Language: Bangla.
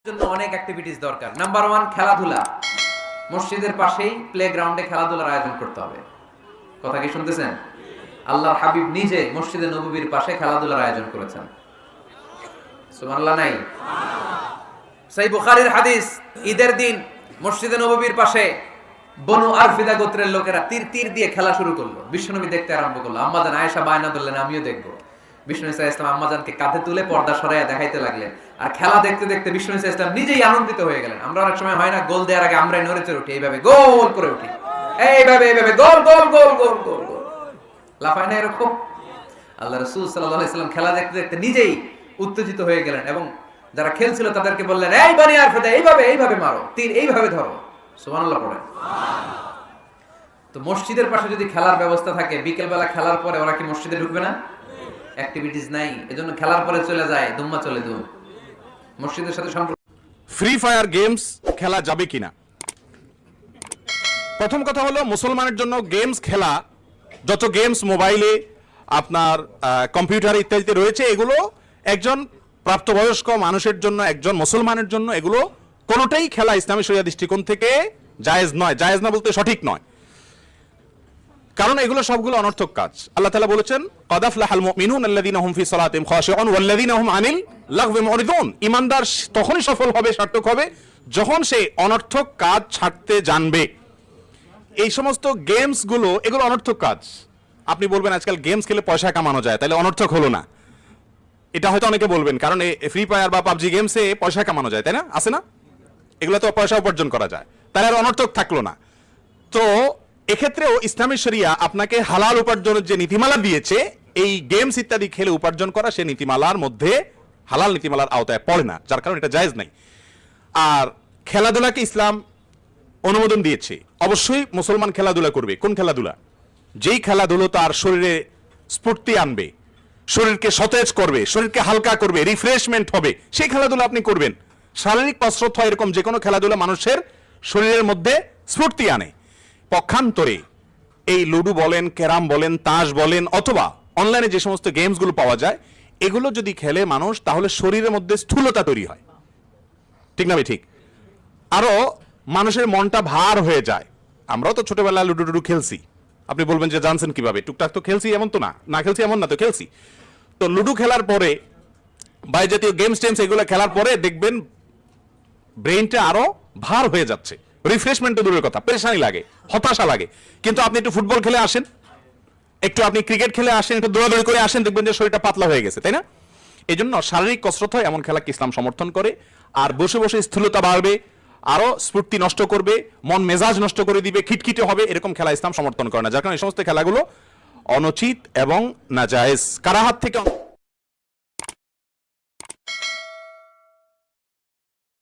জন্য অনেক অ্যাক্টিভিটিস দরকার। নাম্বার 1 খেলাধুলা। মসজিদের পাশেই প্লেগ্রাউন্ডে খেলাধুলার আয়োজন করতে হবে। কথা কি শুনতেছেন? আল্লাহর হাবিব নিজে মসজিদে নববীর পাশে খেলাধুলার আয়োজন করেছেন। সুবহানাল্লাহ নাই? সহিহ বুখারীর হাদিস, ঈদের দিন মসজিদে নববীর পাশে বনু আরফিদা গোত্রের লোকেরা তীর দিয়ে খেলা শুরু করলো। বিশ্বনবী দেখতে আরম্ভ করলো। আম্মাজান আয়েশা বায়না ধরলেন, আমিও দেখবো। বিষ্ণু ইসা ইসলাম আম্মাজানকে কাঁধে তুলে পর্দা সরাইয়া দেখাইতে লাগলেন। আর খেলা দেখতে দেখতে বিষ্ণু ইসা ইসলাম নিজেই আনন্দিত হয়ে গেলেন। আমরা অনেক সময় হয় না, গোল দেওয়ার আগে আমরাই নড়ে চড়ে উঠি, এইভাবে গোল করে উঠি, এইভাবে গোল গোল গোল গোল গোল গোল, লাফায় না এরকম? আল্লাহ রাসূল সাল্লাল্লাহু আলাইহি ওয়াসাল্লাম খেলা দেখতে দেখতে নিজেই উত্তেজিত হয়ে গেলেন এবং যারা খেলছিল তাদেরকে বললেন, এই বনি আরফিদা, এইভাবে মারো, তীর এইভাবে ধরো। সুবহানাল্লাহ পড়েন। তো মসজিদের পাশে যদি খেলার ব্যবস্থা থাকে, বিকেল বেলা খেলার পরে ওরা কি মসজিদে ঢুকবে না? অ্যাক্টিভিটিস নাই, এজন্য খেলার পরে চলে যায়, দুম্মা চলে দুম। মসজিদের সাথে সম্পর্ক। ফ্রি ফায়ার গেমস খেলা যাবে কিনা? প্রথম কথা হলো, মুসলমানের জন্য গেমস খেলা, যত গেমস মোবাইলে আপনার কম্পিউটার ইত্যাদিতে রয়েছে, এগুলো একজন প্রাপ্তবয়স্ক মানুষের জন্য, একজন মুসলমানের জন্য এগুলো কোনোটাই খেলা ইসলামী শরিয়া দৃষ্টিকোণ থেকে জায়েজ নয়। জায়েজ না বলতে সঠিক নয়, কারণ এগুলো সবগুলো অনর্থক কাজ। আল্লাহ তাআলা বলেছেন, ক্বাদ আফলাহাল মুমিনুনা আল্লাযীনা হুম ফি সালাতিহিম খাশিউন ওয়াল্লাযীনা হুম আনিল লাগবি মুরিদুন। ঈমানদার তখনই সফল হবে, সার্থক হবে, যখন সে অনর্থক কাজ ছাড়তে জানবে। এই সমস্ত গেমস গুলো, এগুলো অনর্থক কাজ। আপনি বলবেন আজকাল গেমস খেলে পয়সা কামানো যায়, তাহলে অনর্থক হলো না? এটা হয়তো অনেকে বলবেন, কারণ ফ্রি ফায়ার বা পাবজি গেমসে পয়সা কামানো যায়, তাই না? আছে না? এগুলো তো পয়সা উপার্জন করা যায়, তাহলে আর অনর্থক থাকলো না। তো এক্ষেত্রেও ইসলামী শরিয়া আপনাকে হালাল উপার্জনের যে নীতিমালা দিয়েছে, এই গেমস ইত্যাদি খেলে উপার্জন করা সে নীতিমালার মধ্যে, হালাল নীতিমালার আওতায় পড়ে না, যার কারণে এটা জায়েজ নাই। আর খেলাধুলাকে ইসলাম অনুমোদন দিয়েছে, অবশ্যই মুসলমান খেলাধুলা করবে। কোন খেলাধুলা? যেই খেলাধুলো তার শরীরে স্ফূর্তি আনবে, শরীরকে সতেজ করবে, শরীরকে হালকা করবে, রিফ্রেশমেন্ট হবে, সেই খেলাধুলা আপনি করবেন। শারীরিক কসরত হয় এরকম যে কোনো খেলাধুলা মানুষের শরীরের মধ্যে স্ফূর্তি আনে। পক্ষান্তরে এই লুডু বলেন, ক্যারাম বলেন, তাস বলেন, অথবা অনলাইনে যে সমস্ত গেমসগুলো পাওয়া যায়, এগুলো যদি খেলে মানুষ, তাহলে শরীরের মধ্যে স্থূলতা তৈরি হয়। ঠিক না ভাই? ঠিক। আরো মানুষের মনটা ভার হয়ে যায়। আমরাও তো ছোটবেলায় লুডু টুডু খেলছি। আপনি বলবেন যে জানছেন কিভাবে? টুকটাক তো খেলছি, এমন তো না, না খেলছি এমন না, তো খেলছি। তো লুডু খেলার পরে বা এই জাতীয় গেমস টেমস এগুলো খেলার পরে দেখবেন ব্রেইনটা আরো ভার হয়ে যাচ্ছে। রিফ্রেশমেন্ট তো দূরের কথা, পেরেশানি লাগে, হতাশা লাগে। কিন্তু আপনি একটু ফুটবল খেলে আসেন, একটু আপনি ক্রিকেট খেলে আসেন, একটু দৌড়াদৌড়ি করে আসেন, দেখবেন যে শরীরটা পাতলা হয়ে গেছে, তাই না? এই জন্য শারীরিক কসরত হয় এমন খেলাকে ইসলাম সমর্থন করে। আর বসে বসে স্থূলতা বাড়বে, আরো স্ফূর্তি নষ্ট করবে, মন মেজাজ নষ্ট করে দিবে, খিটখিটে হবে, এরকম খেলা ইসলাম সমর্থন করে না। যার কারণে এই সমস্ত খেলাগুলো অনুচিত এবং নাজায়েজ, কারাহাত থেকে